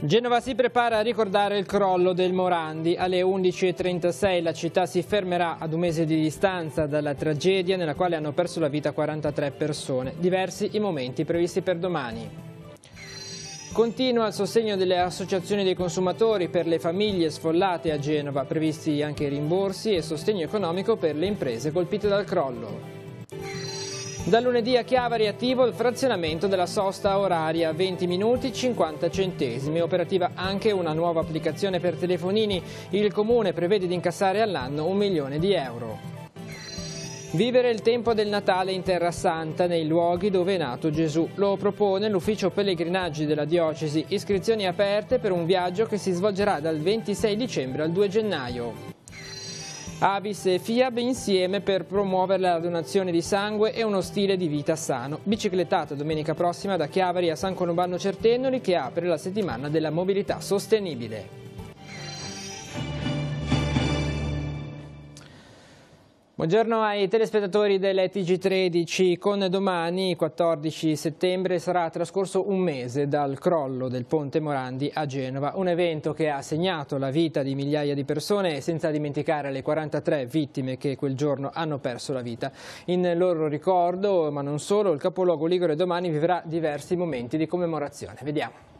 Genova si prepara a ricordare il crollo del Morandi. Alle 11:36 la città si fermerà ad un mese di distanza dalla tragedia nella quale hanno perso la vita 43 persone. Diversi i momenti previsti per domani. Continua il sostegno delle associazioni dei consumatori per le famiglie sfollate a Genova, previsti anche rimborsi e sostegno economico per le imprese colpite dal crollo. Da lunedì a Chiavari è attivo il frazionamento della sosta oraria, 20 minuti 50 centesimi. Operativa anche una nuova applicazione per telefonini. Il Comune prevede di incassare all'anno 1 milione di euro. Vivere il tempo del Natale in Terra Santa, nei luoghi dove è nato Gesù. Lo propone l'Ufficio Pellegrinaggi della Diocesi. Iscrizioni aperte per un viaggio che si svolgerà dal 26 dicembre al 2 gennaio. Avis e FIAB insieme per promuovere la donazione di sangue e uno stile di vita sano. Biciclettata domenica prossima da Chiavari a San Colombano Certennoli, che apre la settimana della mobilità sostenibile. Buongiorno ai telespettatori delle TG13. Con domani, 14 settembre, sarà trascorso un mese dal crollo del ponte Morandi a Genova, un evento che ha segnato la vita di migliaia di persone, senza dimenticare le 43 vittime che quel giorno hanno perso la vita. In loro ricordo, ma non solo, il capoluogo ligure domani vivrà diversi momenti di commemorazione. Vediamo.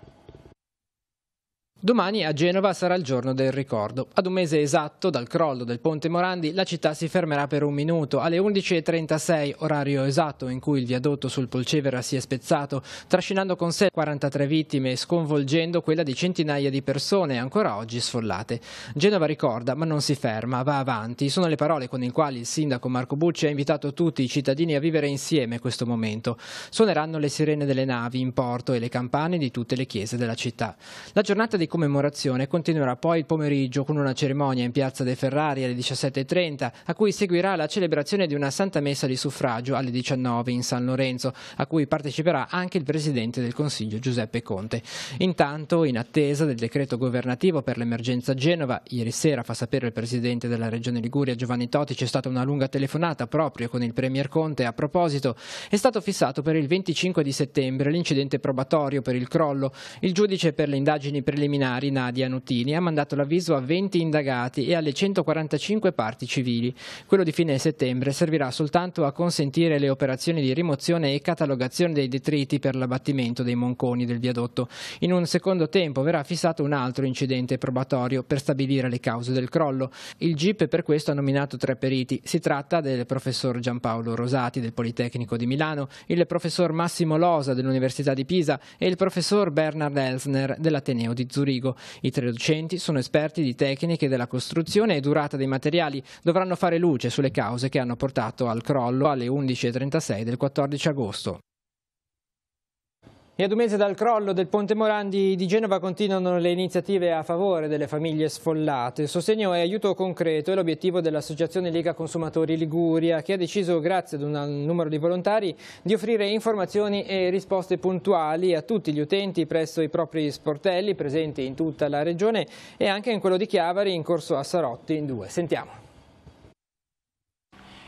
Domani a Genova sarà il giorno del ricordo. Ad un mese esatto dal crollo del ponte Morandi la città si fermerà per un minuto. Alle 11:36, orario esatto in cui il viadotto sul Polcevera si è spezzato, trascinando con sé 43 vittime e sconvolgendo quella di centinaia di persone ancora oggi sfollate. Genova ricorda ma non si ferma, va avanti. Sono le parole con le quali il sindaco Marco Bucci ha invitato tutti i cittadini a vivere insieme questo momento. Suoneranno le sirene delle navi in porto e le campane di tutte le chiese della città. La giornata di commemorazione continuerà poi il pomeriggio con una cerimonia in piazza dei Ferrari alle 17:30, a cui seguirà la celebrazione di una Santa Messa di suffragio alle 19 in San Lorenzo, a cui parteciperà anche il Presidente del Consiglio Giuseppe Conte. Intanto, in attesa del decreto governativo per l'emergenza Genova, ieri sera, fa sapere il Presidente della Regione Liguria Giovanni Toti, c'è stata una lunga telefonata proprio con il Premier Conte. A proposito, è stato fissato per il 25 di settembre l'incidente probatorio per il crollo. Il giudice per le indagini preliminari Nadia Nutini ha mandato l'avviso a 20 indagati e alle 145 parti civili. Quello di fine settembre servirà soltanto a consentire le operazioni di rimozione e catalogazione dei detriti per l'abbattimento dei monconi del viadotto. In un secondo tempo verrà fissato un altro incidente probatorio per stabilire le cause del crollo. Il GIP per questo ha nominato 3 periti. Si tratta del professor Giampaolo Rosati del Politecnico di Milano, il professor Massimo Losa dell'Università di Pisa e il professor Bernard Elsner dell'Ateneo di Zurigo. I 3 docenti sono esperti di tecniche della costruzione e durata dei materiali. Dovranno fare luce sulle cause che hanno portato al crollo alle 11:36 del 14 agosto. E ad un mese dal crollo del ponte Morandi di Genova continuano le iniziative a favore delle famiglie sfollate. Sostegno e aiuto concreto è l'obiettivo dell'Associazione Lega Consumatori Liguria, che ha deciso, grazie ad un numero di volontari, di offrire informazioni e risposte puntuali a tutti gli utenti presso i propri sportelli presenti in tutta la regione e anche in quello di Chiavari, in corso a Sarotti in 2. Sentiamo.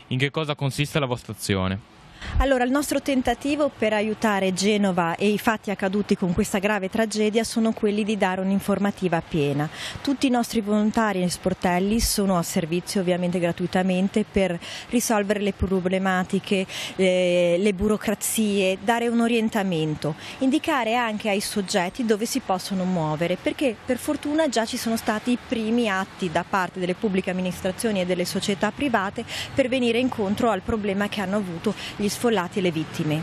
In che cosa consiste la vostra azione? Allora, il nostro tentativo per aiutare Genova e i fatti accaduti con questa grave tragedia sono quelli di dare un'informativa piena. Tutti i nostri volontari e sportelli sono a servizio ovviamente gratuitamente per risolvere le problematiche, le burocrazie, dare un orientamento, indicare anche ai soggetti dove si possono muovere, perché per fortuna già ci sono stati i primi atti da parte delle pubbliche amministrazioni e delle società private per venire incontro al problema che hanno avuto gli sfollati e le vittime.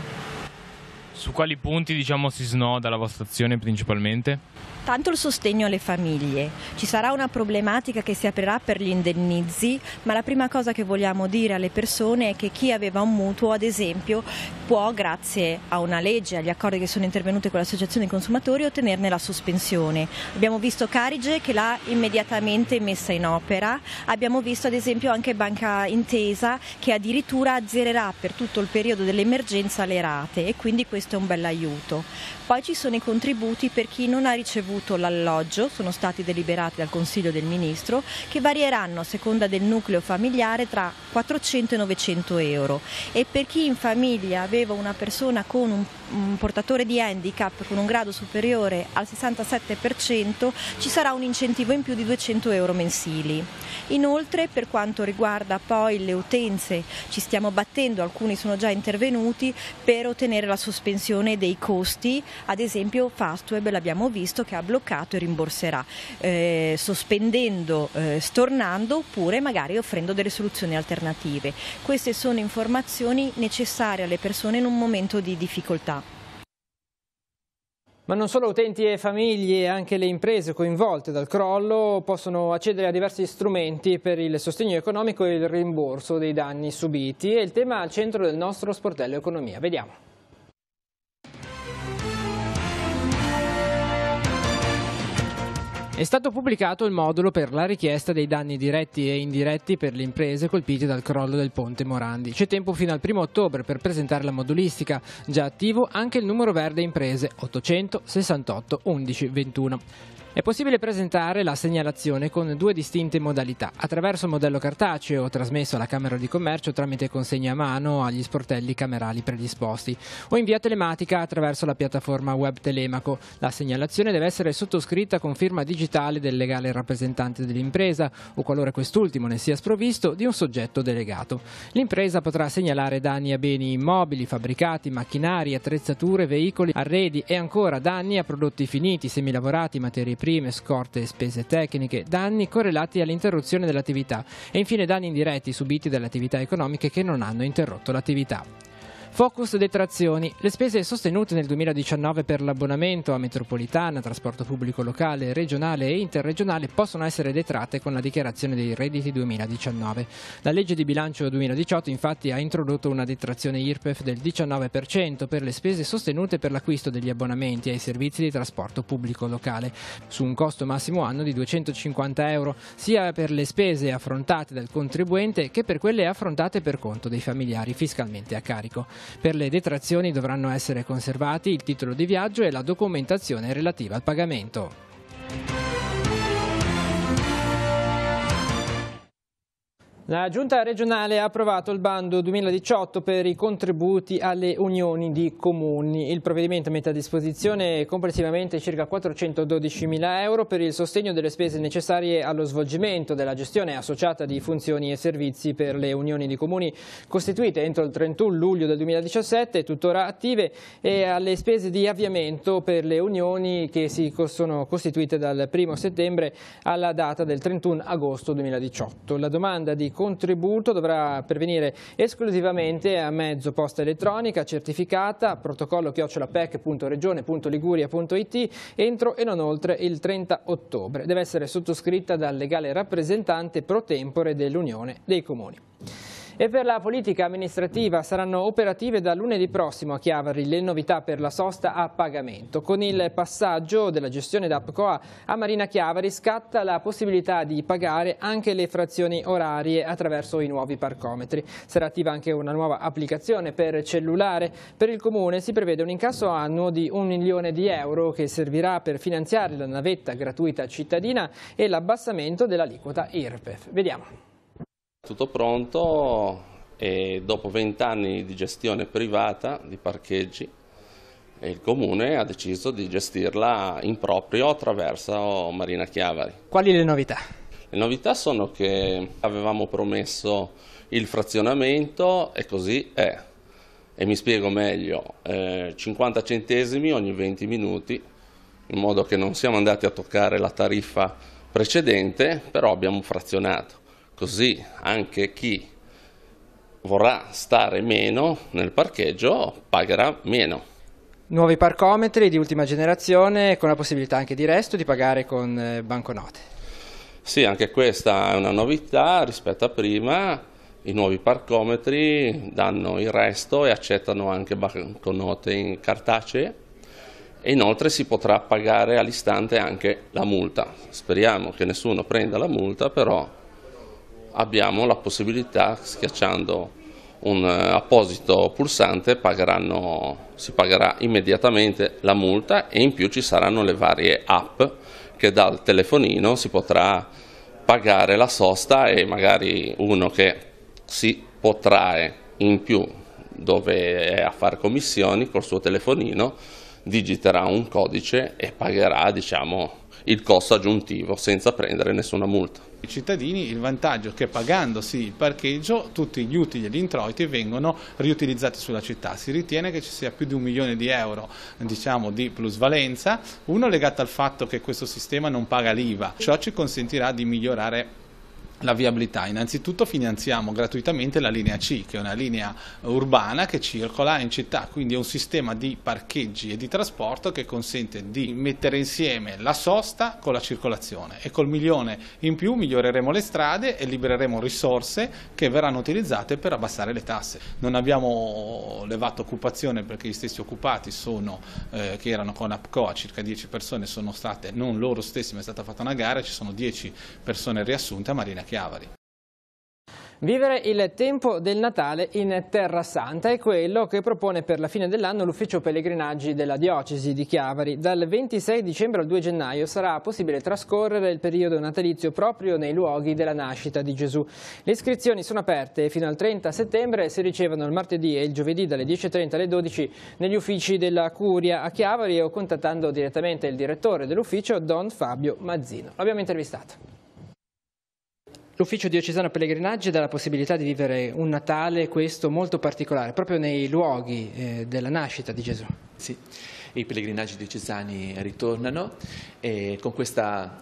Su quali punti si snoda la vostra azione principalmente? Tanto il sostegno alle famiglie. Ci sarà una problematica che si aprirà per gli indennizi, ma la prima cosa che vogliamo dire alle persone è che chi aveva un mutuo, ad esempio, può, grazie a una legge, agli accordi che sono intervenuti con l'associazione dei consumatori, ottenerne la sospensione. Abbiamo visto Carige che l'ha immediatamente messa in opera, abbiamo visto ad esempio anche Banca Intesa che addirittura azzererà per tutto il periodo dell'emergenza le rate e quindi questo è un bel aiuto. Poi ci sono i contributi per chi non ha ricevuto l'alloggio, sono stati deliberati dal Consiglio del Ministro, che varieranno a seconda del nucleo familiare tra 400 e 900 euro. E per chi in famiglia aveva una persona con un portatore di handicap con un grado superiore al 67% ci sarà un incentivo in più di 200 euro mensili. Inoltre, per quanto riguarda poi le utenze, ci stiamo battendo, alcuni sono già intervenuti per ottenere la sospensione dei costi. Ad esempio Fastweb l'abbiamo visto che ha bloccato e rimborserà, sospendendo, stornando oppure magari offrendo delle soluzioni alternative. Queste sono informazioni necessarie alle persone in un momento di difficoltà. Ma non solo utenti e famiglie, anche le imprese coinvolte dal crollo possono accedere a diversi strumenti per il sostegno economico e il rimborso dei danni subiti. È il tema al centro del nostro sportello Economia. Vediamo. È stato pubblicato il modulo per la richiesta dei danni diretti e indiretti per le imprese colpite dal crollo del ponte Morandi. C'è tempo fino al 1° ottobre per presentare la modulistica. Già attivo anche il numero verde imprese 800 68 11 21. È possibile presentare la segnalazione con 2 distinte modalità: attraverso modello cartaceo trasmesso alla Camera di Commercio tramite consegna a mano agli sportelli camerali predisposti, o in via telematica attraverso la piattaforma web Telemaco. La segnalazione deve essere sottoscritta con firma digitale del legale rappresentante dell'impresa o, qualora quest'ultimo ne sia sprovvisto, di un soggetto delegato. L'impresa potrà segnalare danni a beni immobili, fabbricati, macchinari, attrezzature, veicoli, arredi e ancora danni a prodotti finiti, semilavorati, materie prime, scorte e spese tecniche, danni correlati all'interruzione dell'attività e infine danni indiretti subiti dalle attività economiche che non hanno interrotto l'attività. Focus detrazioni. Le spese sostenute nel 2019 per l'abbonamento a metropolitana, trasporto pubblico locale, regionale e interregionale possono essere detratte con la dichiarazione dei redditi 2019. La legge di bilancio 2018 infatti ha introdotto una detrazione IRPEF del 19% per le spese sostenute per l'acquisto degli abbonamenti ai servizi di trasporto pubblico locale, su un costo massimo anno di 250 euro, sia per le spese affrontate dal contribuente che per quelle affrontate per conto dei familiari fiscalmente a carico. Per le detrazioni dovranno essere conservati il titolo di viaggio e la documentazione relativa al pagamento. La Giunta regionale ha approvato il bando 2018 per i contributi alle unioni di comuni. Il provvedimento mette a disposizione complessivamente circa 412.000 euro per il sostegno delle spese necessarie allo svolgimento della gestione associata di funzioni e servizi per le unioni di comuni costituite entro il 31 luglio del 2017, tuttora attive, e alle spese di avviamento per le unioni che si sono costituite dal 1 settembre alla data del 31 agosto 2018. La domanda di contributo dovrà pervenire esclusivamente a mezzo posta elettronica certificata protocollo@pec.regione.liguria.it entro e non oltre il 30 ottobre. Deve essere sottoscritta dal legale rappresentante pro tempore dell'Unione dei Comuni. E per la politica amministrativa saranno operative da lunedì prossimo a Chiavari le novità per la sosta a pagamento. Con il passaggio della gestione d'APCOA a Marina Chiavari scatta la possibilità di pagare anche le frazioni orarie attraverso i nuovi parcometri. Sarà attiva anche una nuova applicazione per cellulare. Per il Comune si prevede un incasso annuo di 1 milione di euro che servirà per finanziare la navetta gratuita cittadina e l'abbassamento dell'aliquota IRPEF. Vediamo. Tutto pronto e dopo 20 anni di gestione privata di parcheggi il Comune ha deciso di gestirla in proprio attraverso Marina Chiavari. Quali le novità? Le novità sono che avevamo promesso il frazionamento e così è. E mi spiego meglio, 50 centesimi ogni 20 minuti, in modo che non siamo andati a toccare la tariffa precedente, però abbiamo frazionato. Così anche chi vorrà stare meno nel parcheggio pagherà meno. Nuovi parcometri di ultima generazione con la possibilità anche di resto di pagare con banconote. Sì, anche questa è una novità rispetto a prima. I nuovi parcometri danno il resto e accettano anche banconote in cartacee. E inoltre si potrà pagare all'istante anche la multa. Speriamo che nessuno prenda la multa, però abbiamo la possibilità, schiacciando un apposito pulsante, si pagherà immediatamente la multa e in più ci saranno le varie app che dal telefonino si potrà pagare la sosta e magari uno che si potrà in più dove è a fare commissioni col suo telefonino, digiterà un codice e pagherà, diciamo, il costo aggiuntivo senza prendere nessuna multa. I cittadini, il vantaggio è che pagandosi il parcheggio tutti gli utili e gli introiti vengono riutilizzati sulla città. Si ritiene che ci sia più di 1 milione di euro, diciamo, di plusvalenza, uno legato al fatto che questo sistema non paga l'IVA. Ciò ci consentirà di migliorare la viabilità. Innanzitutto finanziamo gratuitamente la linea C, che è una linea urbana che circola in città, quindi è un sistema di parcheggi e di trasporto che consente di mettere insieme la sosta con la circolazione, e col 1 milione in più miglioreremo le strade e libereremo risorse che verranno utilizzate per abbassare le tasse. Non abbiamo levato occupazione perché gli stessi occupati che erano con APCOA, circa 10 persone sono state, non loro stessi, ma è stata fatta una gara, ci sono 10 persone riassunte a Marina Chiavari. Vivere il tempo del Natale in Terra Santa è quello che propone per la fine dell'anno l'Ufficio Pellegrinaggi della Diocesi di Chiavari. Dal 26 dicembre al 2 gennaio sarà possibile trascorrere il periodo natalizio proprio nei luoghi della nascita di Gesù. Le iscrizioni sono aperte fino al 30 settembre e si ricevono il martedì e il giovedì dalle 10:30 alle 12 negli uffici della Curia a Chiavari o contattando direttamente il direttore dell'ufficio, Don Fabio Mazzino. L'abbiamo intervistato. L'Ufficio Diocesano Pellegrinaggi dà la possibilità di vivere un Natale, questo molto particolare, proprio nei luoghi della nascita di Gesù. Sì, i pellegrinaggi diocesani ritornano con questa,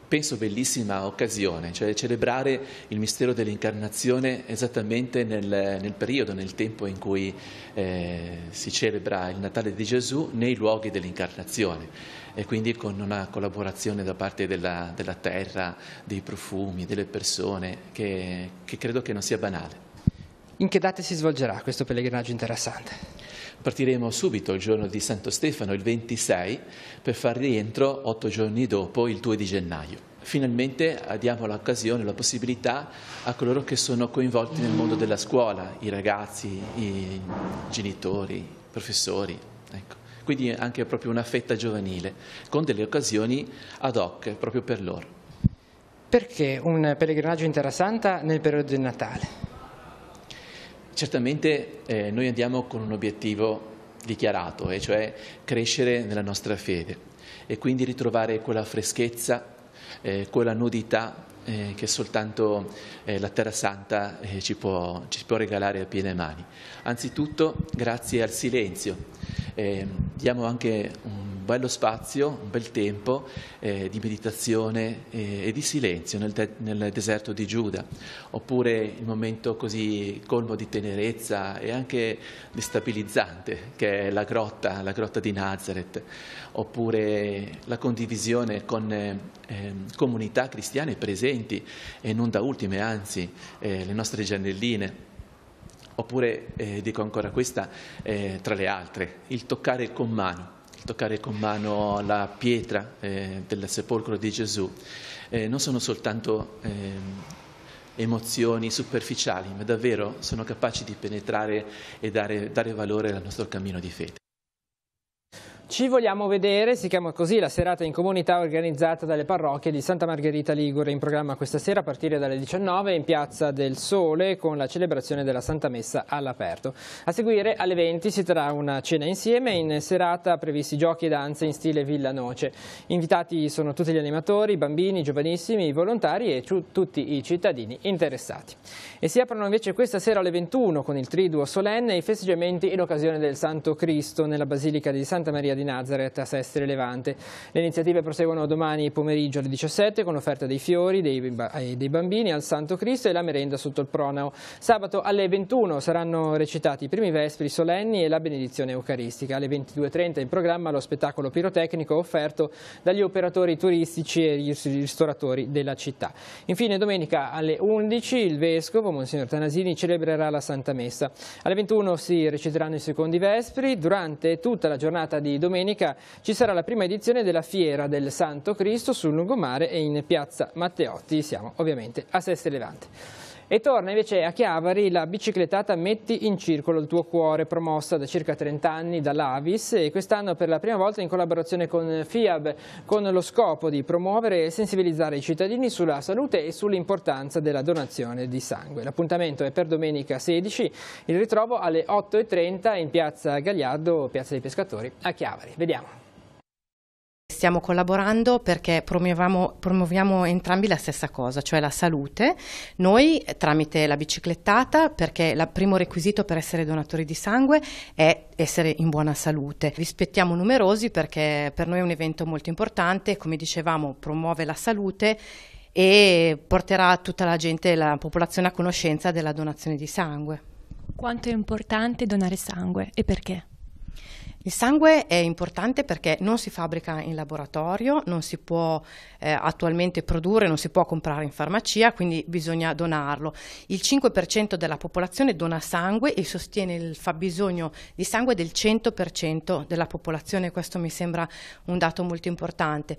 penso, bellissima occasione, cioè celebrare il mistero dell'incarnazione esattamente nel periodo, nel tempo in cui si celebra il Natale di Gesù nei luoghi dell'incarnazione. E quindi con una collaborazione da parte della terra, dei profumi, delle persone, che credo che non sia banale. In che date si svolgerà questo pellegrinaggio interessante? Partiremo subito il giorno di Santo Stefano, il 26, per far rientro 8 giorni dopo, il 2 di gennaio. Finalmente diamo l'occasione, la possibilità a coloro che sono coinvolti nel mondo della scuola, i ragazzi, i genitori, i professori, ecco. Quindi anche proprio una fetta giovanile, con delle occasioni ad hoc proprio per loro. Perché un pellegrinaggio in Terra Santa nel periodo del Natale? Certamente noi andiamo con un obiettivo dichiarato, e cioè crescere nella nostra fede e quindi ritrovare quella freschezza, quella nudità che soltanto la Terra Santa ci può regalare a piene mani. Anzitutto grazie al silenzio. Diamo anche un bello spazio, un bel tempo di meditazione e di silenzio nel deserto di Giuda, oppure il momento così colmo di tenerezza e anche destabilizzante che è la grotta di Nazareth, oppure la condivisione con comunità cristiane presenti e non da ultime, anzi, le nostre Giannelline. Oppure, dico ancora questa, tra le altre, il toccare con mano la pietra del sepolcro di Gesù. Non sono soltanto emozioni superficiali, ma davvero sono capaci di penetrare e dare valore al nostro cammino di fede. Ci vogliamo vedere, si chiama così la serata in comunità organizzata dalle parrocchie di Santa Margherita Ligure, in programma questa sera a partire dalle 19 in Piazza del Sole con la celebrazione della Santa Messa all'aperto. A seguire alle 20 si terrà una cena insieme, in serata previsti giochi e danze in stile Villa Noce. Invitati sono tutti gli animatori, i bambini, i giovanissimi, i volontari e tutti i cittadini interessati. E si aprono invece questa sera alle 21 con il Triduo solenne i festeggiamenti in occasione del Santo Cristo nella Basilica di Santa Maria di Nazareth a Sestri Levante. Le iniziative proseguono domani pomeriggio alle 17 con l'offerta dei fiori dei bambini al Santo Cristo e la merenda sotto il pronao. Sabato alle 21 saranno recitati i primi vespri solenni e la benedizione eucaristica. Alle 22:30 in programma lo spettacolo pirotecnico offerto dagli operatori turistici e i ristoratori della città. Infine domenica alle 11 il Vescovo Monsignor Tanasini celebrerà la Santa Messa. Alle 21 si reciteranno i secondi vespri. Durante tutta la giornata di domenica ci sarà la prima edizione della Fiera del Santo Cristo sul lungomare e in Piazza Matteotti. Siamo ovviamente a Sestri Levante. E torna invece a Chiavari la biciclettata Metti in circolo il tuo cuore, promossa da circa 30 anni dall'Avis e quest'anno per la prima volta in collaborazione con FIAB, con lo scopo di promuovere e sensibilizzare i cittadini sulla salute e sull'importanza della donazione di sangue. L'appuntamento è per domenica 16, il ritrovo alle 8:30 in piazza Gagliardo, piazza dei Pescatori a Chiavari. Vediamo. Stiamo collaborando perché promuoviamo entrambi la stessa cosa, cioè la salute. Noi tramite la biciclettata, perché il primo requisito per essere donatori di sangue è essere in buona salute. Vi aspettiamo numerosi perché per noi è un evento molto importante, come dicevamo promuove la salute e porterà tutta la gente, la popolazione a conoscenza della donazione di sangue. Quanto è importante donare sangue e perché? Il sangue è importante perché non si fabbrica in laboratorio, non si può attualmente produrre, non si può comprare in farmacia, quindi bisogna donarlo. Il 5% della popolazione dona sangue e sostiene il fabbisogno di sangue del 100% della popolazione, questo mi sembra un dato molto importante.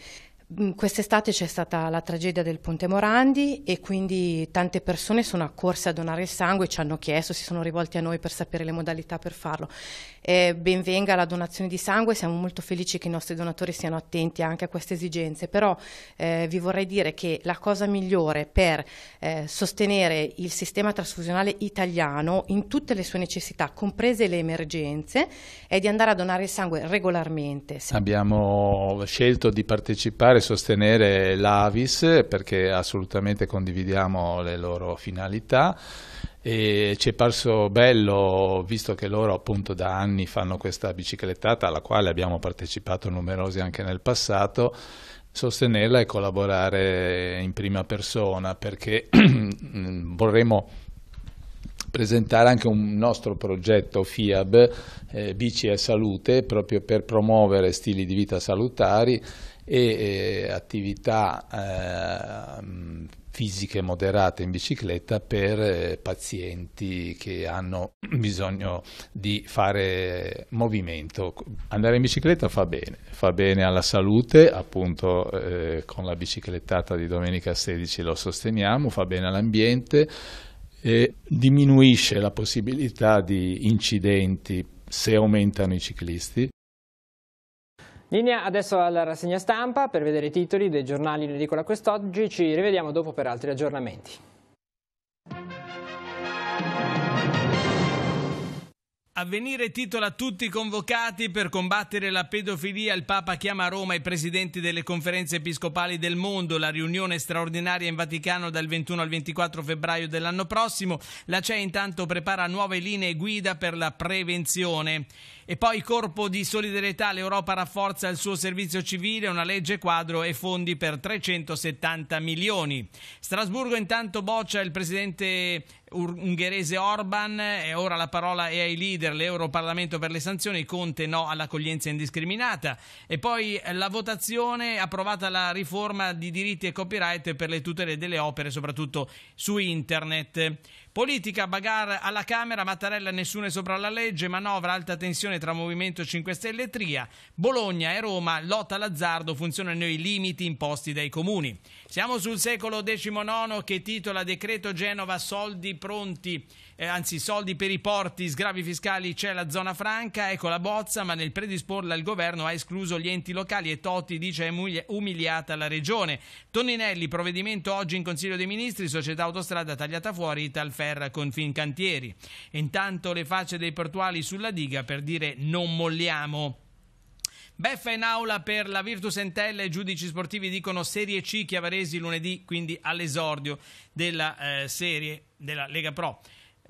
Quest'estate c'è stata la tragedia del Ponte Morandi e quindi tante persone sono accorse a donare il sangue, ci hanno chiesto, si sono rivolti a noi per sapere le modalità per farlo. Ben venga la donazione di sangue, siamo molto felici che i nostri donatori siano attenti anche a queste esigenze, però vi vorrei dire che la cosa migliore per sostenere il sistema trasfusionale italiano in tutte le sue necessità, comprese le emergenze, è di andare a donare il sangue regolarmente. Abbiamo scelto di partecipare e sostenere l'Avis perché assolutamente condividiamo le loro finalità e ci è parso bello, visto che loro appunto da anni fanno questa biciclettata alla quale abbiamo partecipato numerosi anche nel passato, sostenerla e collaborare in prima persona perché vorremmo presentare anche un nostro progetto FIAB, Bici e Salute, proprio per promuovere stili di vita salutari e attività fisiche moderate in bicicletta per pazienti che hanno bisogno di fare movimento. Andare in bicicletta fa bene alla salute, appunto con la biciclettata di domenica 16 lo sosteniamo, fa bene all'ambiente e diminuisce la possibilità di incidenti se aumentano i ciclisti. Linea adesso alla rassegna stampa per vedere i titoli dei giornali in edicola quest'oggi. Ci rivediamo dopo per altri aggiornamenti. Avvenire titola tutti convocati per combattere la pedofilia. Il Papa chiama a Roma i presidenti delle conferenze episcopali del mondo. La riunione straordinaria in Vaticano dal 21 al 24 febbraio dell'anno prossimo. La CEI intanto prepara nuove linee guida per la prevenzione. E poi corpo di solidarietà, l'Europa rafforza il suo servizio civile, una legge quadro e fondi per 370 milioni. Strasburgo intanto boccia il presidente ungherese Orban e ora la parola è ai leader, l'Europarlamento per le sanzioni, Conte no all'accoglienza indiscriminata e poi la votazione, approvata la riforma di diritti e copyright per le tutele delle opere soprattutto su internet. Politica, bagarre alla Camera, Mattarella nessuno è sopra la legge, manovra alta tensione tra Movimento 5 Stelle e Tria, Bologna e Roma, lotta all'azzardo, funzionano i limiti imposti dai comuni. Siamo sul secolo XIX che titola Decreto Genova, soldi pronti, soldi per i porti, sgravi fiscali, c'è la zona franca, ecco la bozza, ma nel predisporla il governo ha escluso gli enti locali e Totti dice è umiliata la regione. Toninelli, provvedimento oggi in Consiglio dei Ministri, società autostrada tagliata fuori, Italferra con Fincantieri. Intanto le facce dei portuali sulla diga per dire non molliamo. Beffa in aula per la Virtus Entella, i giudici sportivi dicono Serie C Chiavaresi lunedì, quindi all'esordio della serie della Lega Pro.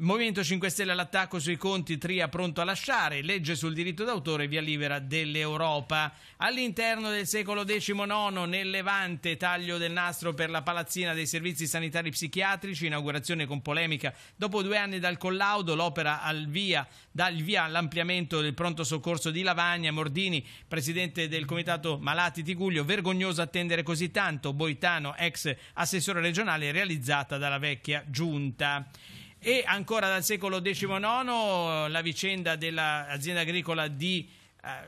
Movimento 5 Stelle all'attacco sui conti, Tria pronto a lasciare, legge sul diritto d'autore, via libera dell'Europa. All'interno del secolo XIX, nel Levante, taglio del nastro per la palazzina dei servizi sanitari psichiatrici, inaugurazione con polemica. Dopo 2 anni dal collaudo, l'opera dà il via all'ampliamento del pronto soccorso di Lavagna. Mordini, presidente del comitato Malati Tiguglio, vergognoso attendere così tanto. Boitano, ex assessore regionale, realizzata dalla vecchia giunta. E ancora dal secolo XIX la vicenda dell'azienda agricola di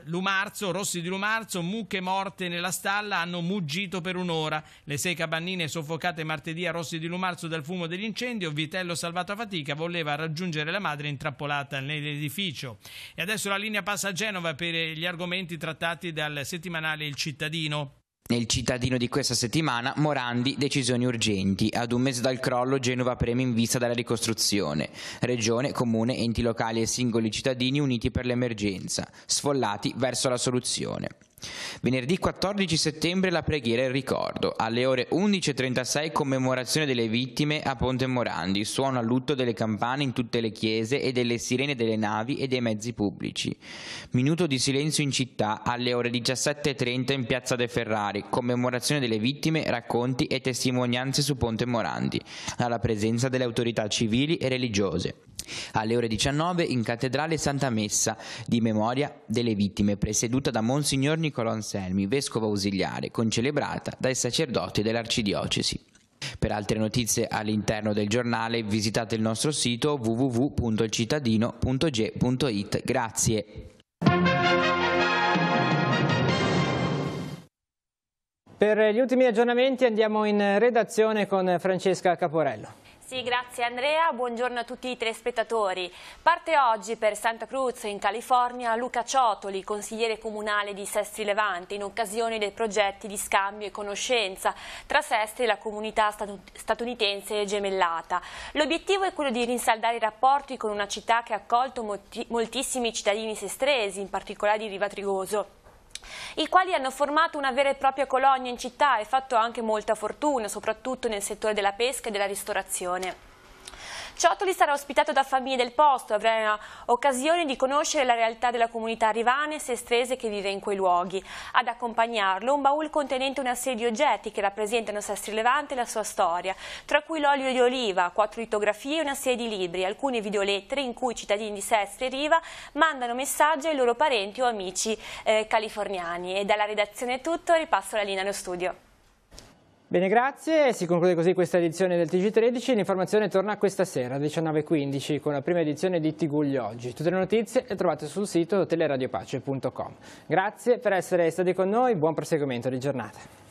Lumarzo, Rossi di Lumarzo, mucche morte nella stalla hanno muggito per un'ora. Le 6 cabannine soffocate martedì a Rossi di Lumarzo dal fumo dell'incendio. Vitello salvato a fatica voleva raggiungere la madre intrappolata nell'edificio. E adesso la linea passa a Genova per gli argomenti trattati dal settimanale Il Cittadino. Nel cittadino di questa settimana, Morandi, decisioni urgenti. Ad un mese dal crollo, Genova preme in vista della ricostruzione. Regione, comune, enti locali e singoli cittadini uniti per l'emergenza, sfollati verso la soluzione. Venerdì 14 settembre la preghiera e il ricordo. Alle ore 11.36 commemorazione delle vittime a Ponte Morandi. Suono a lutto delle campane in tutte le chiese e delle sirene delle navi e dei mezzi pubblici. Minuto di silenzio in città alle ore 17.30 in piazza De Ferrari. Commemorazione delle vittime, racconti e testimonianze su Ponte Morandi, alla presenza delle autorità civili e religiose. Alle ore 19 in cattedrale Santa Messa di memoria delle vittime, presieduta da Monsignor Nicolò Anselmi, vescovo ausiliare, concelebrata dai sacerdoti dell'arcidiocesi. Per altre notizie all'interno del giornale visitate il nostro sito www.ilcittadino.ge.it. Grazie. Per gli ultimi aggiornamenti andiamo in redazione con Francesca Caporello. Sì, grazie Andrea, buongiorno a tutti i telespettatori. Parte oggi per Santa Cruz in California Luca Ciotoli, consigliere comunale di Sestri Levante, in occasione dei progetti di scambio e conoscenza tra Sestri e la comunità statunitense gemellata. L'obiettivo è quello di rinsaldare i rapporti con una città che ha accolto moltissimi cittadini sestresi, in particolare di Riva Trigoso, i quali hanno formato una vera e propria colonia in città e fatto anche molta fortuna, soprattutto nel settore della pesca e della ristorazione. Ciotoli sarà ospitato da famiglie del posto e avrà occasione di conoscere la realtà della comunità rivana e sestrese che vive in quei luoghi. Ad accompagnarlo un baul contenente una serie di oggetti che rappresentano Sestri Levante e la sua storia, tra cui l'olio di oliva, 4 litografie e una serie di libri, alcune videolettere in cui i cittadini di Sestri e Riva mandano messaggi ai loro parenti o amici californiani. E dalla redazione è tutto, ripasso la linea allo studio. Bene, grazie. Si conclude così questa edizione del TG13. L'informazione torna questa sera alle 19.15 con la prima edizione di TG Oggi. Tutte le notizie le trovate sul sito teleradiopace.com. Grazie per essere stati con noi, buon proseguimento di giornata.